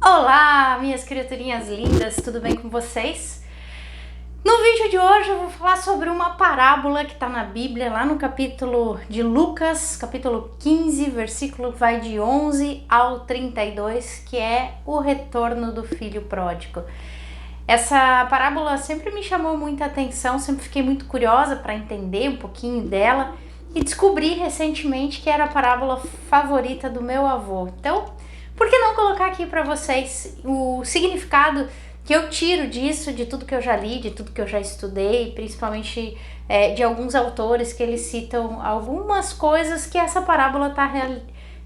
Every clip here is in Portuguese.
Olá, minhas criaturinhas lindas, tudo bem com vocês? No vídeo de hoje eu vou falar sobre uma parábola que está na Bíblia, lá no capítulo de Lucas, capítulo 15, versículo vai de 11 ao 32, que é o retorno do filho pródigo. Essa parábola sempre me chamou muita atenção, sempre fiquei muito curiosa para entender um pouquinho dela e descobri recentemente que era a parábola favorita do meu avô. Então, por que não colocar aqui para vocês o significado que eu tiro disso, de tudo que eu já li, de tudo que eu já estudei, principalmente de alguns autores que eles citam algumas coisas que essa parábola está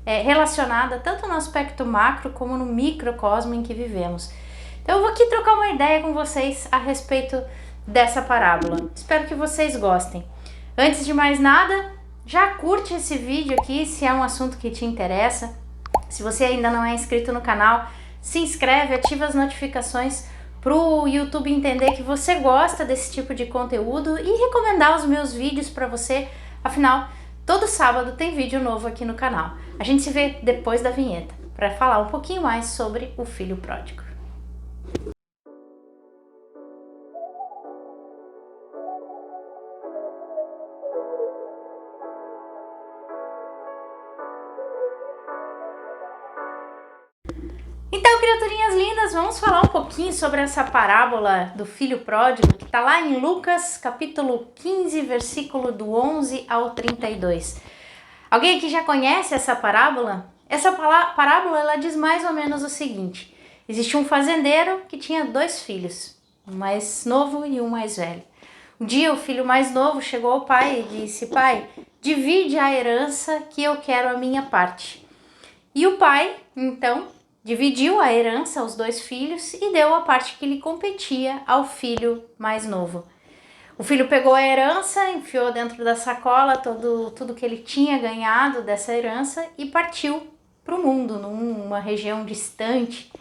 relacionada tanto no aspecto macro como no microcosmo em que vivemos. Então eu vou aqui trocar uma ideia com vocês a respeito dessa parábola. Espero que vocês gostem. Antes de mais nada, já curte esse vídeo aqui se é um assunto que te interessa. Se você ainda não é inscrito no canal, se inscreve, ativa as notificações para o YouTube entender que você gosta desse tipo de conteúdo e recomendar os meus vídeos para você. Afinal, todo sábado tem vídeo novo aqui no canal. A gente se vê depois da vinheta para falar um pouquinho mais sobre o filho pródigo. Então, criaturinhas lindas, vamos falar um pouquinho sobre essa parábola do filho pródigo, que está lá em Lucas, capítulo 15, versículo do 11 ao 32. Alguém aqui já conhece essa parábola? Essa parábola ela diz mais ou menos o seguinte: existe um fazendeiro que tinha dois filhos, um mais novo e um mais velho. Um dia o filho mais novo chegou ao pai e disse: pai, divide a herança que eu quero a minha parte. E o pai, então, dividiu a herança aos dois filhos e deu a parte que lhe competia ao filho mais novo. O filho pegou a herança, enfiou dentro da sacola tudo que ele tinha ganhado dessa herança e partiu para o mundo, numa região distante.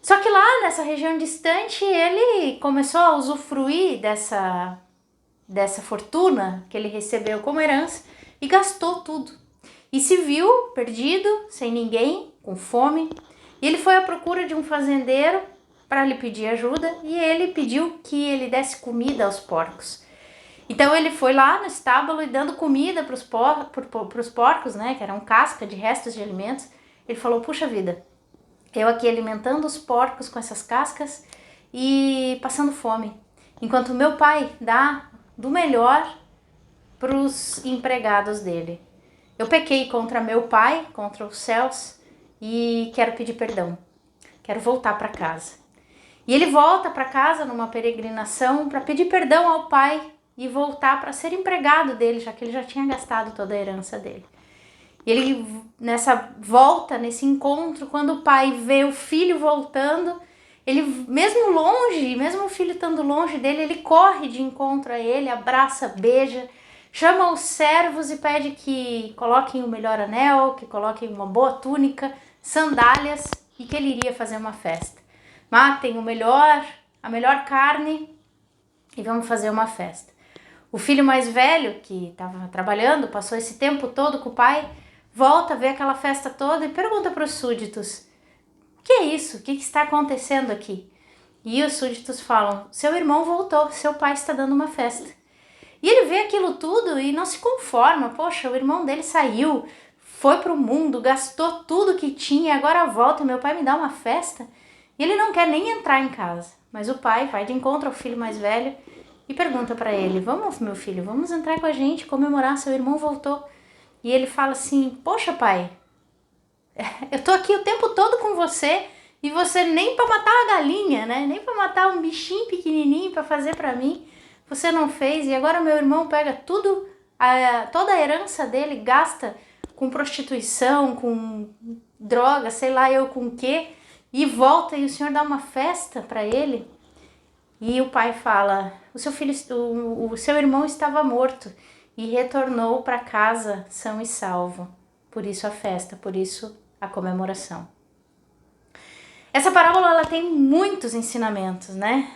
Só que lá nessa região distante ele começou a usufruir dessa fortuna que ele recebeu como herança e gastou tudo. E se viu perdido, sem ninguém, com fome. E ele foi à procura de um fazendeiro para lhe pedir ajuda e ele pediu que ele desse comida aos porcos. Então ele foi lá no estábulo e dando comida para os porcos, né, que eram casca de restos de alimentos. Ele falou: puxa vida, eu aqui alimentando os porcos com essas cascas e passando fome, enquanto meu pai dá do melhor para os empregados dele. Eu pequei contra meu pai, contra os céus, e quero pedir perdão. Quero voltar para casa. E ele volta para casa numa peregrinação para pedir perdão ao pai e voltar para ser empregado dele, já que ele já tinha gastado toda a herança dele. E ele, nessa volta, nesse encontro, quando o pai vê o filho voltando, ele, mesmo longe, mesmo o filho estando longe dele, ele corre de encontro a ele, abraça, beija, chama os servos e pede que coloquem o melhor anel, que coloquem uma boa túnica, sandálias e que ele iria fazer uma festa. Matem a melhor carne e vamos fazer uma festa. O filho mais velho, que estava trabalhando, passou esse tempo todo com o pai, volta a ver aquela festa toda e pergunta para os súditos: o que é isso? O que está acontecendo aqui? E os súditos falam: seu irmão voltou, seu pai está dando uma festa. E ele vê aquilo tudo e não se conforma. Poxa, o irmão dele saiu, foi pro mundo, gastou tudo que tinha, agora volta, meu pai me dá uma festa. E ele não quer nem entrar em casa. Mas o pai vai de encontro ao filho mais velho e pergunta para ele: vamos, meu filho, vamos entrar com a gente, comemorar, seu irmão voltou. E ele fala assim: poxa, pai, eu tô aqui o tempo todo com você e você nem para matar uma galinha, né? Nem para matar um bichinho pequenininho para fazer para mim, você não fez. E agora meu irmão pega tudo, toda a herança dele, gasta com prostituição, com droga, sei lá eu com o quê, e volta e o senhor dá uma festa para ele. E o pai fala: o seu irmão estava morto e retornou para casa são e salvo. Por isso a festa, por isso a comemoração. Essa parábola ela tem muitos ensinamentos, né?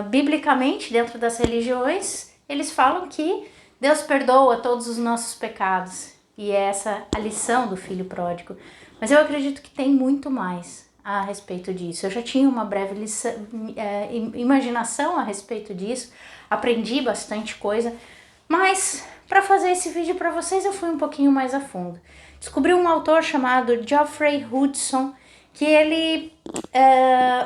Biblicamente, dentro das religiões, eles falam que Deus perdoa todos os nossos pecados. E é essa a lição do filho pródigo. Mas eu acredito que tem muito mais. a respeito disso. Eu já tinha uma breve imaginação a respeito disso, aprendi bastante coisa, mas para fazer esse vídeo para vocês eu fui um pouquinho mais a fundo. Descobri um autor chamado Geoffrey Hudson, que ele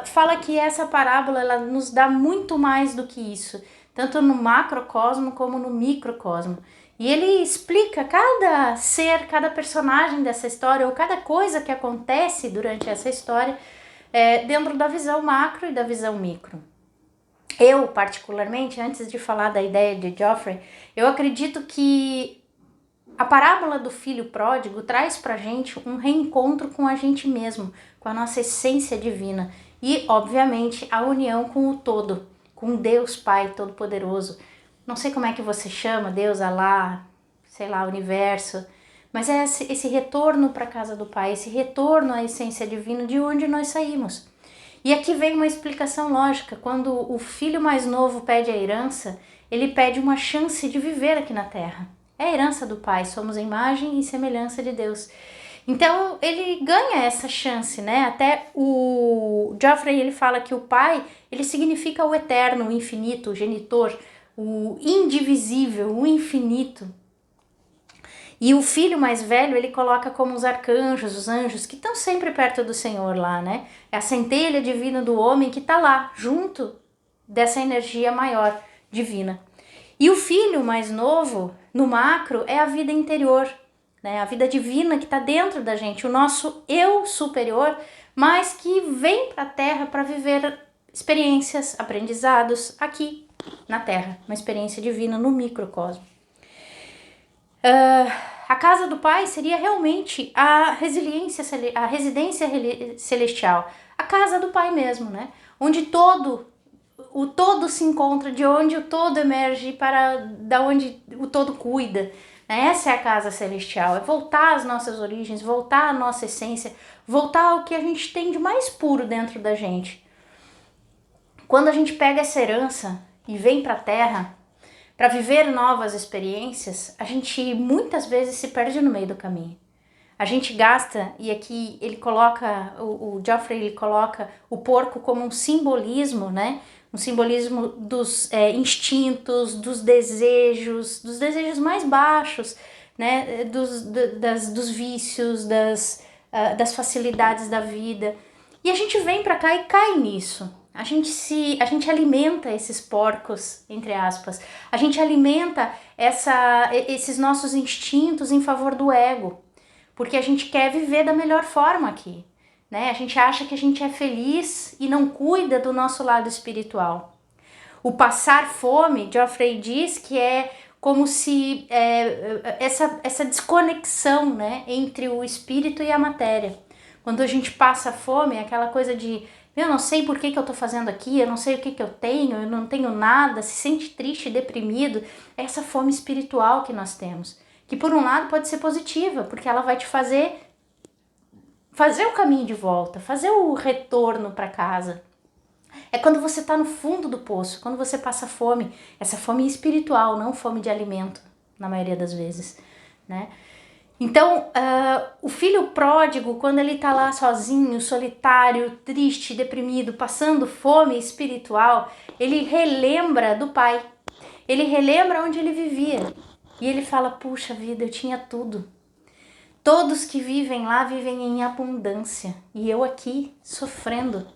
fala que essa parábola ela nos dá muito mais do que isso, tanto no macrocosmo como no microcosmo. E ele explica cada ser, cada personagem dessa história, ou cada coisa que acontece durante essa história, dentro da visão macro e da visão micro. Eu, particularmente, antes de falar da ideia de Geoffrey, eu acredito que a parábola do filho pródigo traz pra gente um reencontro com a gente mesmo, com a nossa essência divina e, obviamente, a união com o todo, com Deus Pai Todo-Poderoso. Não sei como é que você chama, Deus, Alá, sei lá, universo, mas é esse retorno para a casa do Pai, esse retorno à essência divina de onde nós saímos. E aqui vem uma explicação lógica. Quando o filho mais novo pede a herança, ele pede uma chance de viver aqui na Terra. É a herança do Pai, somos a imagem e semelhança de Deus. Então ele ganha essa chance, né? Até o Geoffrey ele fala que o Pai, ele significa o eterno, o infinito, o genitor, o indivisível, o infinito. E o filho mais velho ele coloca como os arcanjos, os anjos, que estão sempre perto do Senhor lá, né? É a centelha divina do homem que está lá, junto dessa energia maior, divina. E o filho mais novo, no macro, é a vida interior, né? A vida divina que está dentro da gente, o nosso eu superior, mas que vem para a Terra para viver experiências, aprendizados aqui na Terra, uma experiência divina no microcosmo. A casa do Pai seria realmente a residência celestial, a casa do Pai mesmo, né? Onde o todo se encontra, de onde o todo emerge, da onde o todo cuida. Né? Essa é a casa celestial, é voltar às nossas origens, voltar à nossa essência, voltar ao que a gente tem de mais puro dentro da gente. Quando a gente pega essa herança e vem para a Terra para viver novas experiências, a gente muitas vezes se perde no meio do caminho. A gente gasta, e aqui ele coloca, o Geoffrey ele coloca o porco como um simbolismo, né? Um simbolismo dos instintos, dos desejos mais baixos, né? Dos vícios, das facilidades da vida. E a gente vem para cá e cai nisso. A gente alimenta esses porcos, entre aspas. A gente alimenta esses nossos instintos em favor do ego. Porque a gente quer viver da melhor forma aqui. Né? A gente acha que a gente é feliz e não cuida do nosso lado espiritual. O passar fome, Geoffrey diz que é como se essa desconexão, né, entre o espírito e a matéria. Quando a gente passa fome, aquela coisa de eu não sei por que eu tô fazendo aqui, eu não sei o que eu não tenho nada, se sente triste, deprimido. É essa fome espiritual que nós temos. Que por um lado pode ser positiva, porque ela vai te fazer o caminho de volta, fazer o retorno para casa. É quando você está no fundo do poço, quando você passa fome, essa fome espiritual, não fome de alimento, na maioria das vezes, né? Então, o filho pródigo, quando ele tá lá sozinho, solitário, triste, deprimido, passando fome espiritual, ele relembra do pai. Ele relembra onde ele vivia. E ele fala, puxa vida, eu tinha tudo. Todos que vivem lá vivem em abundância. E eu aqui, sofrendo.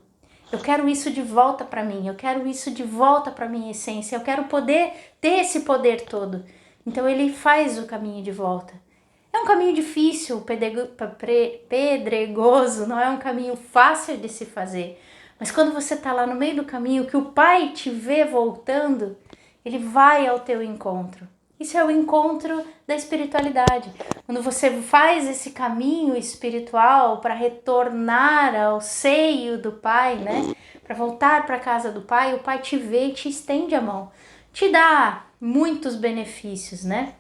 Eu quero isso de volta para mim. Eu quero isso de volta para minha essência. Eu quero poder ter esse poder todo. Então ele faz o caminho de volta. É um caminho difícil, pedregoso, não é um caminho fácil de se fazer. Mas quando você está lá no meio do caminho, que o Pai te vê voltando, ele vai ao teu encontro. Isso é o encontro da espiritualidade. Quando você faz esse caminho espiritual para retornar ao seio do Pai, né? Para voltar para a casa do Pai, o Pai te vê e te estende a mão. Te dá muitos benefícios, né?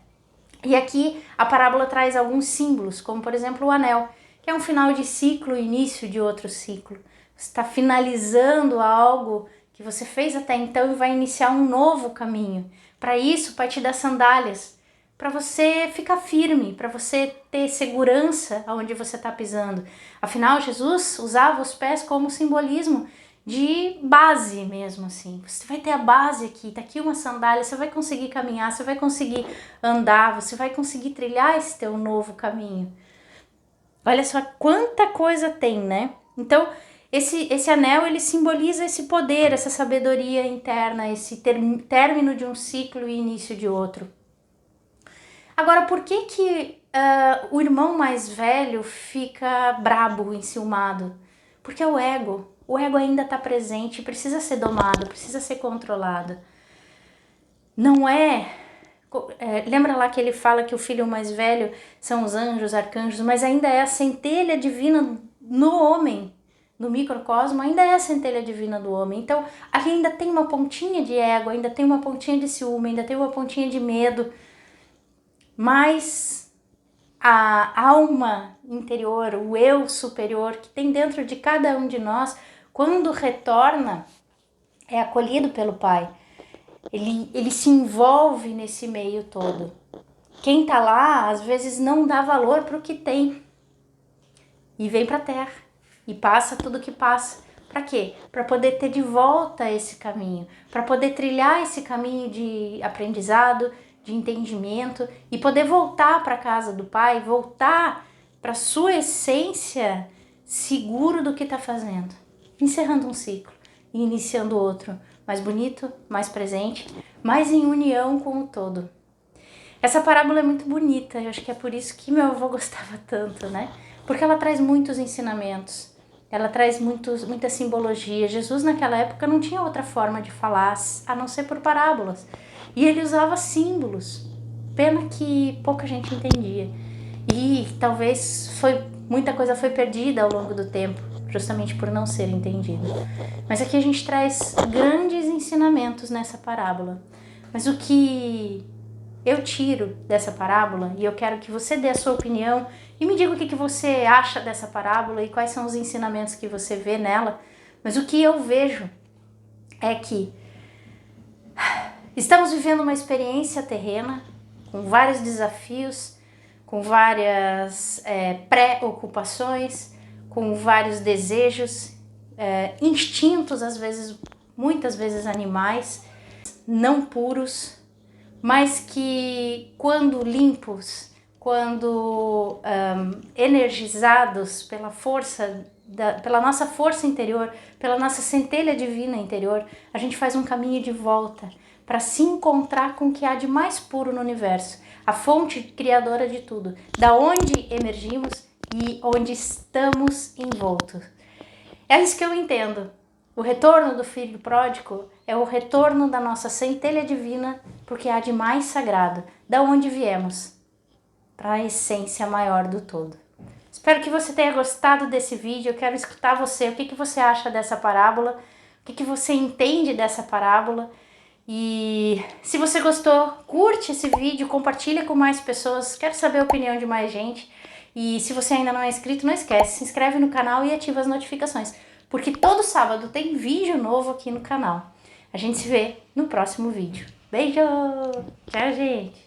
E aqui a parábola traz alguns símbolos, como por exemplo o anel, que é um final de ciclo, início de outro ciclo. Você está finalizando algo que você fez até então e vai iniciar um novo caminho. Para isso, o Pai te dá sandálias, para você ficar firme, para você ter segurança aonde você está pisando. Afinal, Jesus usava os pés como simbolismo de base mesmo, assim. Você vai ter a base aqui, tá aqui uma sandália, você vai conseguir caminhar, você vai conseguir andar, você vai conseguir trilhar esse teu novo caminho. Olha só quanta coisa tem, né? Então, esse anel, ele simboliza esse poder, essa sabedoria interna, esse término de um ciclo e início de outro. Agora, por que o irmão mais velho fica brabo, enciumado? Porque é o ego. O ego ainda está presente, precisa ser domado, precisa ser controlado. Não lembra lá que ele fala que o filho mais velho são os anjos, arcanjos, mas ainda é a centelha divina no homem, no microcosmo, ainda é a centelha divina do homem. Então, ali ainda tem uma pontinha de ego, ainda tem uma pontinha de ciúme, ainda tem uma pontinha de medo, mas a alma interior, o eu superior que tem dentro de cada um de nós, quando retorna, é acolhido pelo Pai. Ele se envolve nesse meio todo. Quem tá lá, às vezes não dá valor para o que tem e vem para a Terra e passa tudo que passa. Para quê? Para poder ter de volta esse caminho, para poder trilhar esse caminho de aprendizado, de entendimento e poder voltar para a casa do Pai, voltar para sua essência seguro do que está fazendo, encerrando um ciclo e iniciando outro, mais bonito, mais presente, mais em união com o todo. Essa parábola é muito bonita, eu acho que é por isso que meu avô gostava tanto, né? Porque ela traz muitos ensinamentos, ela traz muita simbologia. Jesus naquela época não tinha outra forma de falar, a não ser por parábolas. E ele usava símbolos, pena que pouca gente entendia. E talvez muita coisa foi perdida ao longo do tempo, justamente por não ser entendida. Mas aqui a gente traz grandes ensinamentos nessa parábola. Mas o que eu tiro dessa parábola, e eu quero que você dê a sua opinião e me diga o que você acha dessa parábola e quais são os ensinamentos que você vê nela, mas o que eu vejo é que estamos vivendo uma experiência terrena com vários desafios, com várias preocupações, com vários desejos, instintos, às vezes, muitas vezes animais, não puros, mas que quando limpos, quando energizados pela força, pela nossa força interior, pela nossa centelha divina interior, a gente faz um caminho de volta para se encontrar com o que há de mais puro no universo, a fonte criadora de tudo, da onde emergimos e onde estamos envoltos. É isso que eu entendo. O retorno do filho pródigo é o retorno da nossa centelha divina, porque há de mais sagrado, da onde viemos, para a essência maior do todo. Espero que você tenha gostado desse vídeo. Eu quero escutar você. O que você acha dessa parábola? O que você entende dessa parábola? E se você gostou, curte esse vídeo, compartilha com mais pessoas. Quero saber a opinião de mais gente. E se você ainda não é inscrito, não esquece, se inscreve no canal e ativa as notificações, porque todo sábado tem vídeo novo aqui no canal. A gente se vê no próximo vídeo. Beijo! Tchau, gente!